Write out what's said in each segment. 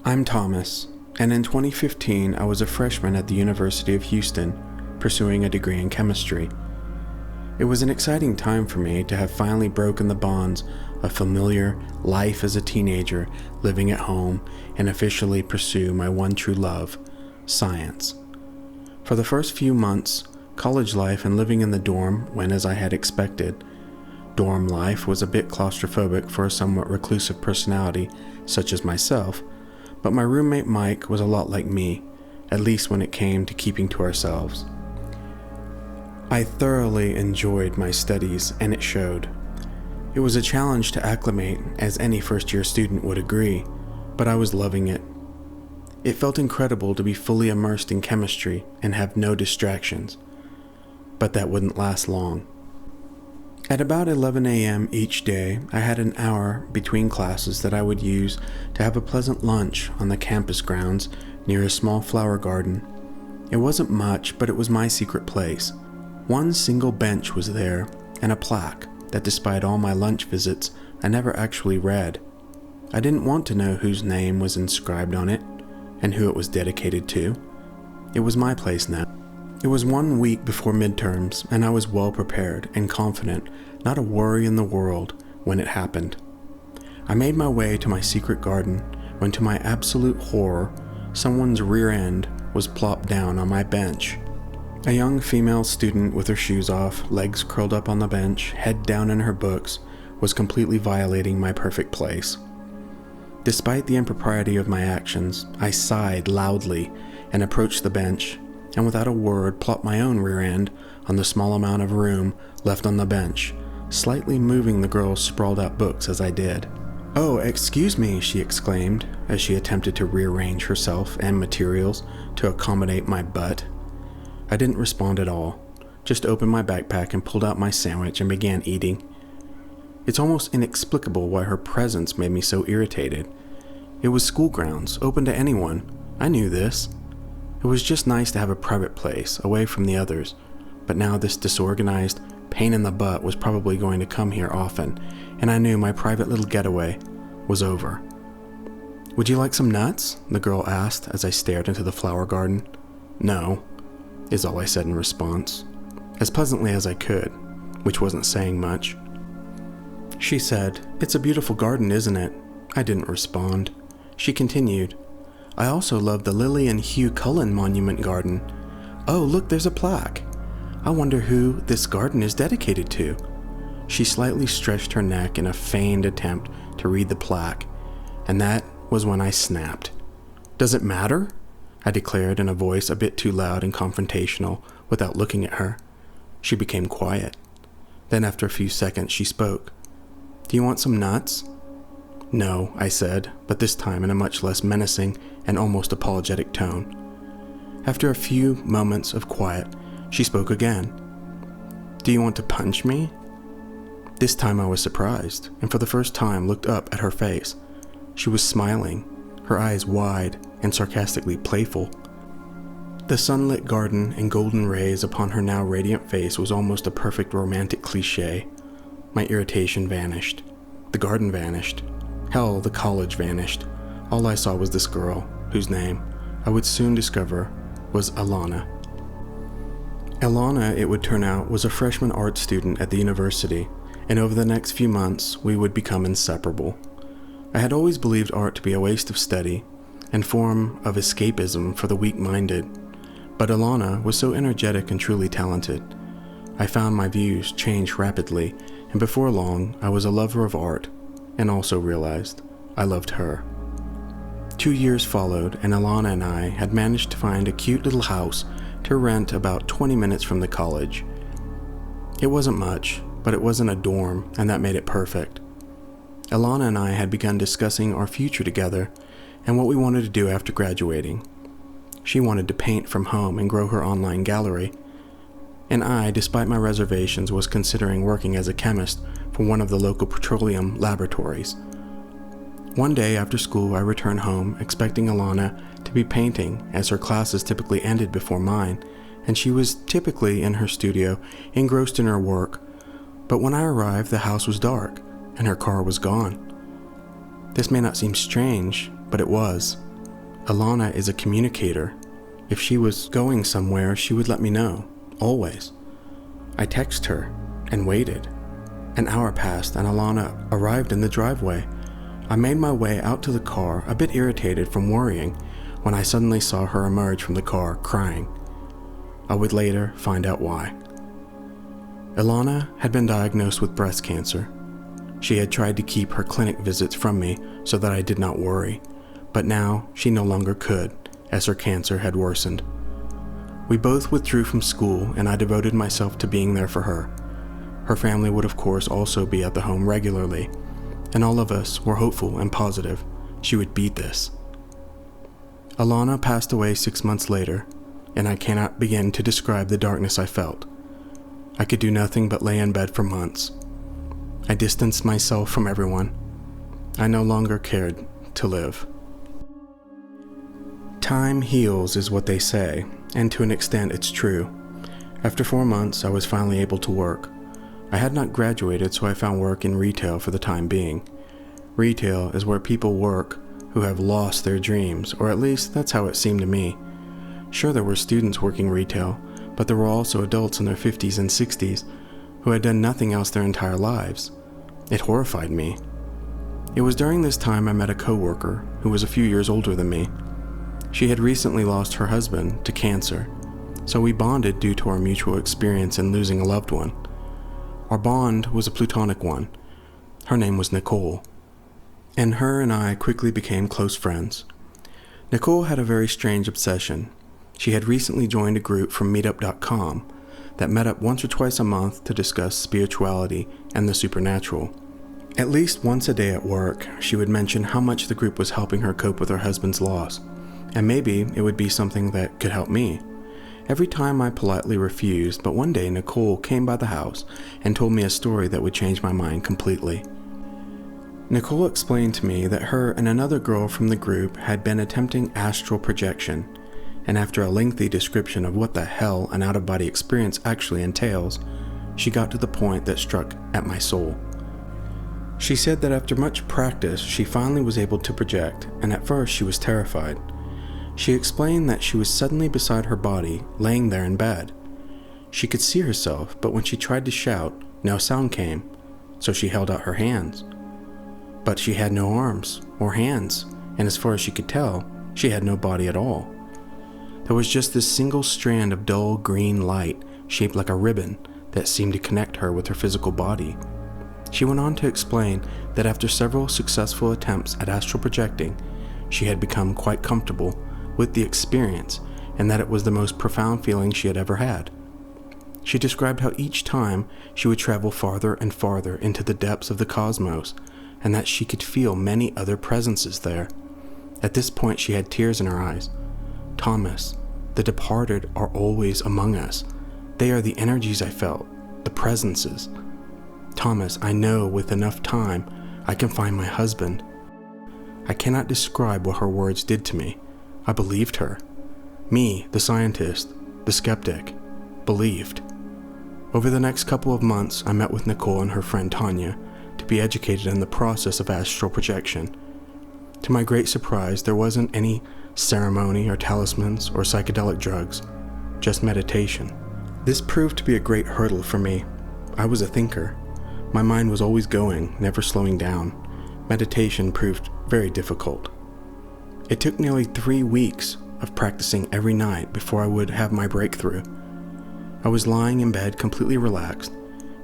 I'm Thomas, and in 2015 I was a freshman at the University of Houston, pursuing a degree in chemistry. It was an exciting time for me to have finally broken the bonds of familiar life as a teenager living at home and officially pursue my one true love, science. For the first few months, college life and living in the dorm went as I had expected. Dorm life was a bit claustrophobic for a somewhat reclusive personality such as myself, but my roommate Mike was a lot like me, at least when it came to keeping to ourselves. I thoroughly enjoyed my studies, and it showed. It was a challenge to acclimate, as any first-year student would agree, but I was loving it. It felt incredible to be fully immersed in chemistry and have no distractions, but that wouldn't last long. At about 11 a.m. each day, I had an hour between classes that I would use to have a pleasant lunch on the campus grounds near a small flower garden. It wasn't much, but it was my secret place. One single bench was there, and a plaque that despite all my lunch visits, I never actually read. I didn't want to know whose name was inscribed on it, and who it was dedicated to. It was my place now. It was 1 week before midterms, and I was well prepared and confident, not a worry in the world, when it happened. I made my way to my secret garden, when to my absolute horror, someone's rear end was plopped down on my bench. A young female student with her shoes off, legs curled up on the bench, head down in her books, was completely violating my perfect place. Despite the impropriety of my actions, I sighed loudly and approached the bench, and without a word plopped my own rear end on the small amount of room left on the bench, slightly moving the girl's sprawled out books as I did. "Oh, excuse me," she exclaimed, as she attempted to rearrange herself and materials to accommodate my butt. I didn't respond at all, just opened my backpack and pulled out my sandwich and began eating. It's almost inexplicable why her presence made me so irritated. It was school grounds, open to anyone. I knew this. It was just nice to have a private place, away from the others, but now this disorganized pain in the butt was probably going to come here often, and I knew my private little getaway was over. "Would you like some nuts?" the girl asked as I stared into the flower garden. "No," is all I said in response, as pleasantly as I could, which wasn't saying much. She said, "It's a beautiful garden, isn't it?" I didn't respond. She continued, "I also love the Lily and Hugh Cullen Monument Garden. Oh, look, there's a plaque. I wonder who this garden is dedicated to." She slightly stretched her neck in a feigned attempt to read the plaque, and that was when I snapped. "Does it matter?" I declared in a voice a bit too loud and confrontational without looking at her. She became quiet. Then after a few seconds she spoke. "Do you want some nuts?" "No," I said, but this time in a much less menacing and almost apologetic tone. After a few moments of quiet, she spoke again. "Do you want to punch me?" This time I was surprised, and for the first time looked up at her face. She was smiling, her eyes wide and sarcastically playful. The sunlit garden and golden rays upon her now radiant face was almost a perfect romantic cliché. My irritation vanished. The garden vanished. Hell, the college vanished. All I saw was this girl, whose name, I would soon discover, was Alana. Alana, it would turn out, was a freshman art student at the university, and over the next few months, we would become inseparable. I had always believed art to be a waste of study and form of escapism for the weak-minded, but Alana was so energetic and truly talented. I found my views change rapidly, and before long, I was a lover of art, and also realized I loved her. 2 years followed, and Alana and I had managed to find a cute little house to rent about 20 minutes from the college. It wasn't much, but it wasn't a dorm, and that made it perfect. Alana and I had begun discussing our future together and what we wanted to do after graduating. She wanted to paint from home and grow her online gallery, and I, despite my reservations, was considering working as a chemist for one of the local petroleum laboratories. One day after school, I returned home expecting Alana to be painting, as her classes typically ended before mine, and she was typically in her studio, engrossed in her work. But when I arrived, the house was dark, and her car was gone. This may not seem strange, but it was. Alana is a communicator. If she was going somewhere, she would let me know, always. I texted her and waited. An hour passed and Alana arrived in the driveway. I made my way out to the car, a bit irritated from worrying, when I suddenly saw her emerge from the car crying. I would later find out why. Alana had been diagnosed with breast cancer. She had tried to keep her clinic visits from me so that I did not worry, but now she no longer could, as her cancer had worsened. We both withdrew from school and I devoted myself to being there for her. Her family would of course also be at the home regularly, and all of us were hopeful and positive she would beat this. Alana passed away 6 months later, and I cannot begin to describe the darkness I felt. I could do nothing but lay in bed for months. I distanced myself from everyone. I no longer cared to live. Time heals is what they say, and to an extent it's true. After 4 months, I was finally able to work. I had not graduated, so I found work in retail for the time being. Retail is where people work who have lost their dreams, or at least that's how it seemed to me. Sure, there were students working retail, but there were also adults in their 50s and 60s who had done nothing else their entire lives. It horrified me. It was during this time I met a coworker who was a few years older than me. She had recently lost her husband to cancer, so we bonded due to our mutual experience in losing a loved one. Our bond was a platonic one. Her name was Nicole, and her and I quickly became close friends. Nicole had a very strange obsession. She had recently joined a group from meetup.com that met up once or twice a month to discuss spirituality and the supernatural. At least once a day at work, she would mention how much the group was helping her cope with her husband's loss, and maybe it would be something that could help me. Every time I politely refused, but one day Nicole came by the house and told me a story that would change my mind completely. Nicole explained to me that her and another girl from the group had been attempting astral projection, and after a lengthy description of what the hell an out-of-body experience actually entails, she got to the point that struck at my soul. She said that after much practice, she finally was able to project, and at first she was terrified. She explained that she was suddenly beside her body, laying there in bed. She could see herself, but when she tried to shout, no sound came, so she held out her hands. But she had no arms or hands, and as far as she could tell, she had no body at all. There was just this single strand of dull green light, shaped like a ribbon, that seemed to connect her with her physical body. She went on to explain that after several successful attempts at astral projecting, she had become quite comfortable with the experience and that it was the most profound feeling she had ever had. She described how each time she would travel farther and farther into the depths of the cosmos and that she could feel many other presences there. At this point, she had tears in her eyes. Thomas, the departed are always among us. They are the energies I felt, the presences. Thomas, I know with enough time, I can find my husband. I cannot describe what her words did to me. I believed her. Me, the scientist, the skeptic, believed. Over the next couple of months, I met with Nicole and her friend Tanya to be educated in the process of astral projection. To my great surprise, there wasn't any ceremony or talismans or psychedelic drugs, just meditation. This proved to be a great hurdle for me. I was a thinker. My mind was always going, never slowing down. Meditation proved very difficult. It took nearly 3 weeks of practicing every night before I would have my breakthrough. I was lying in bed completely relaxed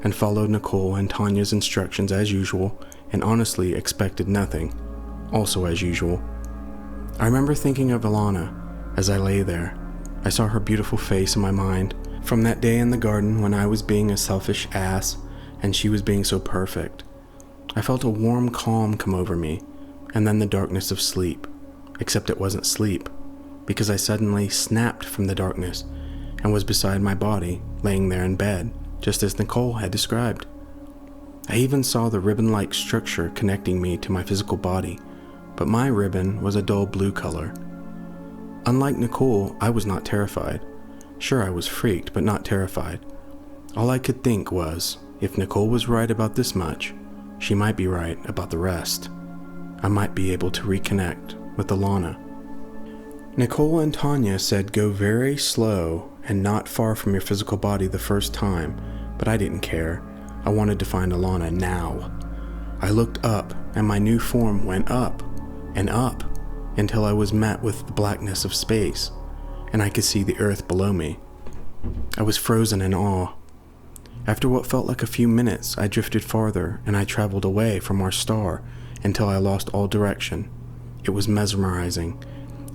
and followed Nicole and Tanya's instructions as usual and honestly expected nothing, also as usual. I remember thinking of Alana as I lay there. I saw her beautiful face in my mind from that day in the garden when I was being a selfish ass and she was being so perfect. I felt a warm calm come over me and then the darkness of sleep, except it wasn't sleep because I suddenly snapped from the darkness and was beside my body, laying there in bed, just as Nicole had described. I even saw the ribbon-like structure connecting me to my physical body, but my ribbon was a dull blue color. Unlike Nicole, I was not terrified. Sure, I was freaked, but not terrified. All I could think was, if Nicole was right about this much, she might be right about the rest. I might be able to reconnect with Alana. Nicole and Tanya said go very slow and not far from your physical body the first time, but I didn't care. I wanted to find Alana now. I looked up, and my new form went up and up until I was met with the blackness of space, and I could see the earth below me. I was frozen in awe. After what felt like a few minutes, I drifted farther, and I traveled away from our star until I lost all direction. It was mesmerizing,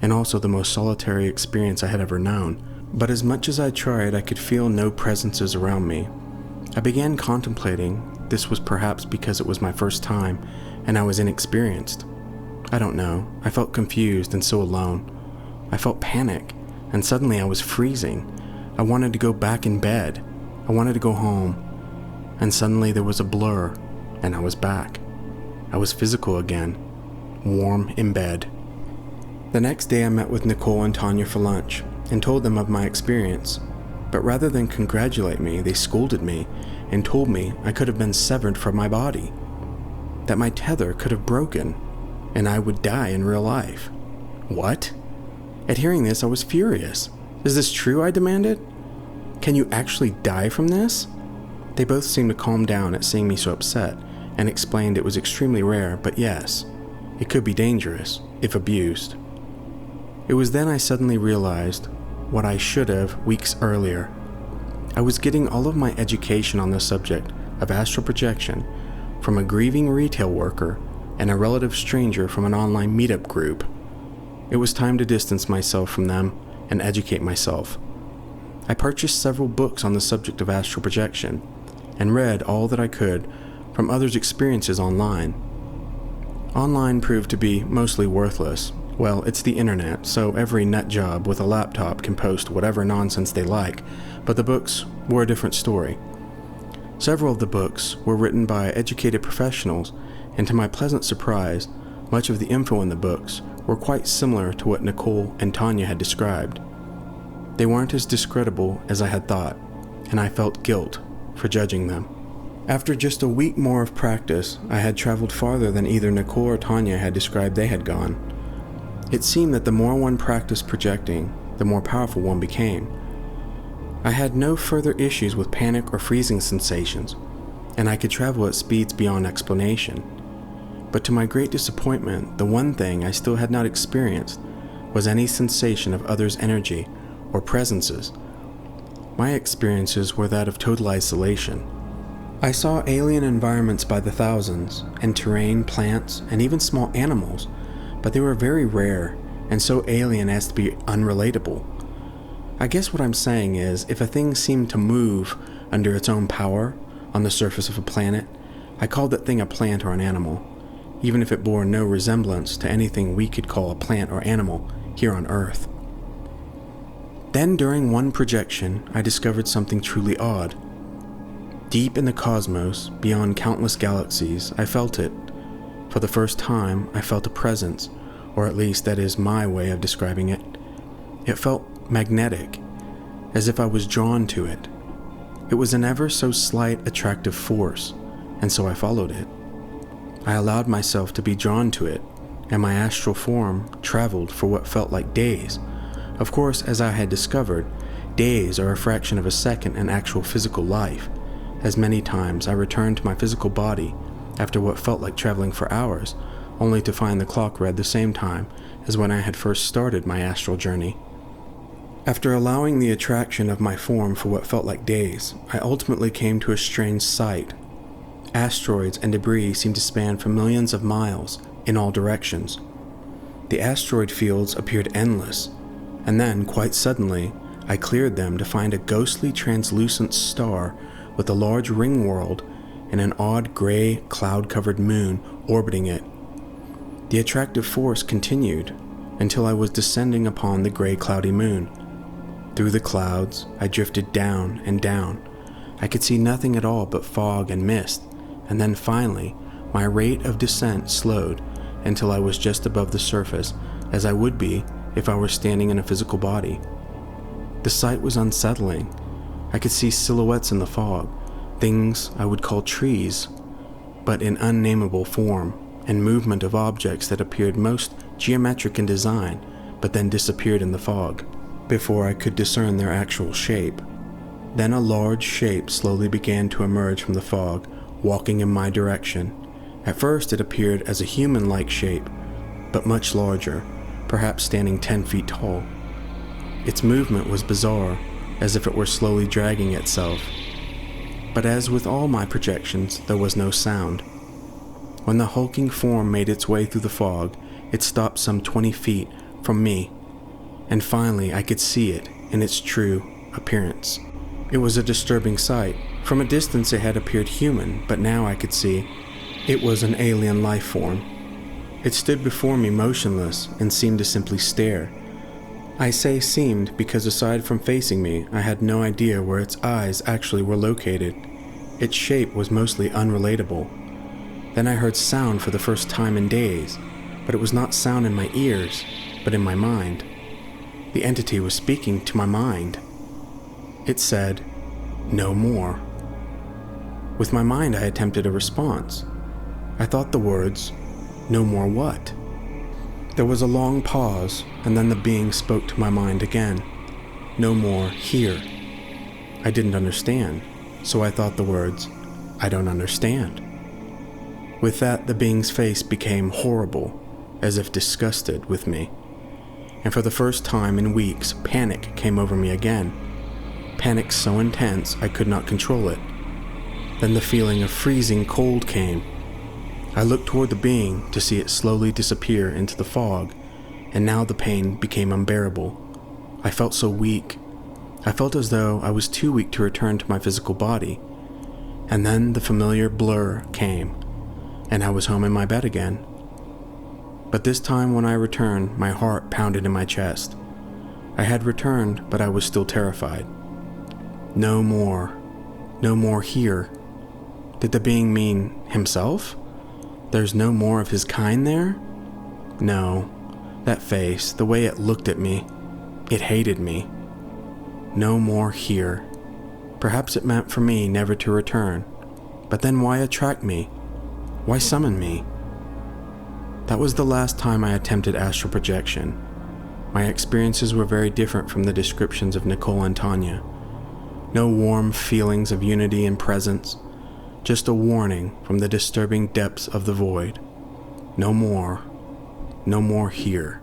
and also the most solitary experience I had ever known. But as much as I tried, I could feel no presences around me. I began contemplating. This was perhaps because it was my first time, and I was inexperienced. I don't know. I felt confused and so alone. I felt panic, and suddenly I was freezing. I wanted to go back in bed. I wanted to go home. And suddenly there was a blur, and I was back. I was physical again, warm in bed. The next day I met with Nicole and Tanya for lunch and told them of my experience. But rather than congratulate me, they scolded me and told me I could have been severed from my body, that my tether could have broken, and I would die in real life. What? At hearing this, I was furious. Is this true? I demanded. Can you actually die from this? They both seemed to calm down at seeing me so upset and explained it was extremely rare, but yes, it could be dangerous if abused. It was then I suddenly realized what I should have weeks earlier. I was getting all of my education on the subject of astral projection from a grieving retail worker and a relative stranger from an online meetup group. It was time to distance myself from them and educate myself. I purchased several books on the subject of astral projection and read all that I could from others' experiences online. Online proved to be mostly worthless. Well, it's the internet, so every nut job with a laptop can post whatever nonsense they like, but the books were a different story. Several of the books were written by educated professionals, and to my pleasant surprise, much of the info in the books were quite similar to what Nicole and Tanya had described. They weren't as discreditable as I had thought, and I felt guilt for judging them. After just a week more of practice, I had traveled farther than either Nicole or Tanya had described they had gone. It seemed that the more one practiced projecting, the more powerful one became. I had no further issues with panic or freezing sensations, and I could travel at speeds beyond explanation. But to my great disappointment, the one thing I still had not experienced was any sensation of others' energy or presences. My experiences were that of total isolation. I saw alien environments by the thousands, and terrain, plants, and even small animals, but they were very rare and so alien as to be unrelatable. I guess what I'm saying is, if a thing seemed to move under its own power on the surface of a planet, I called that thing a plant or an animal, even if it bore no resemblance to anything we could call a plant or animal here on Earth. Then during one projection, I discovered something truly odd. Deep in the cosmos, beyond countless galaxies, I felt it. For the first time, I felt a presence, or at least that is my way of describing it. It felt magnetic, as if I was drawn to it. It was an ever so slight attractive force, and so I followed it. I allowed myself to be drawn to it, and my astral form traveled for what felt like days. Of course, as I had discovered, days are a fraction of a second in actual physical life, as many times I returned to my physical body after what felt like traveling for hours, only to find the clock read the same time as when I had first started my astral journey. After allowing the attraction of my form for what felt like days, I ultimately came to a strange sight. Asteroids and debris seemed to span for millions of miles in all directions. The asteroid fields appeared endless, and then, quite suddenly, I cleared them to find a ghostly translucent star with a large ring world and an odd gray cloud-covered moon orbiting it. The attractive force continued until I was descending upon the gray cloudy moon. Through the clouds, I drifted down and down. I could see nothing at all but fog and mist, and then finally, my rate of descent slowed until I was just above the surface, as I would be if I were standing in a physical body. The sight was unsettling. I could see silhouettes in the fog, things I would call trees, but in unnameable form, and movement of objects that appeared most geometric in design, but then disappeared in the fog, before I could discern their actual shape. Then a large shape slowly began to emerge from the fog, walking in my direction. At first it appeared as a human-like shape, but much larger, perhaps standing 10 feet tall. Its movement was bizarre, as if it were slowly dragging itself. But as with all my projections, there was no sound. When the hulking form made its way through the fog, it stopped some 20 feet from me, and finally I could see it in its true appearance. It was a disturbing sight. From a distance it had appeared human, but now I could see it was an alien life form. It stood before me motionless and seemed to simply stare. I say seemed because aside from facing me, I had no idea where its eyes actually were located. Its shape was mostly unrelatable. Then I heard sound for the first time in days, but it was not sound in my ears, but in my mind. The entity was speaking to my mind. It said, "No more." With my mind I attempted a response. I thought the words, "No more what?" There was a long pause, and then the being spoke to my mind again. "No more here." I didn't understand, so I thought the words, "I don't understand." With that, the being's face became horrible, as if disgusted with me. And for the first time in weeks, panic came over me again. Panic so intense I could not control it. Then the feeling of freezing cold came. I looked toward the being to see it slowly disappear into the fog, and now the pain became unbearable. I felt so weak. I felt as though I was too weak to return to my physical body. And then the familiar blur came, and I was home in my bed again. But this time when I returned, my heart pounded in my chest. I had returned, but I was still terrified. No more. No more here. Did the being mean himself? There's no more of his kind there? No. That face, the way it looked at me, it hated me. No more here. Perhaps it meant for me never to return. But then why attract me? Why summon me? That was the last time I attempted astral projection. My experiences were very different from the descriptions of Nicole and Tanya. No warm feelings of unity and presence, just a warning from the disturbing depths of the void. No more. No more here.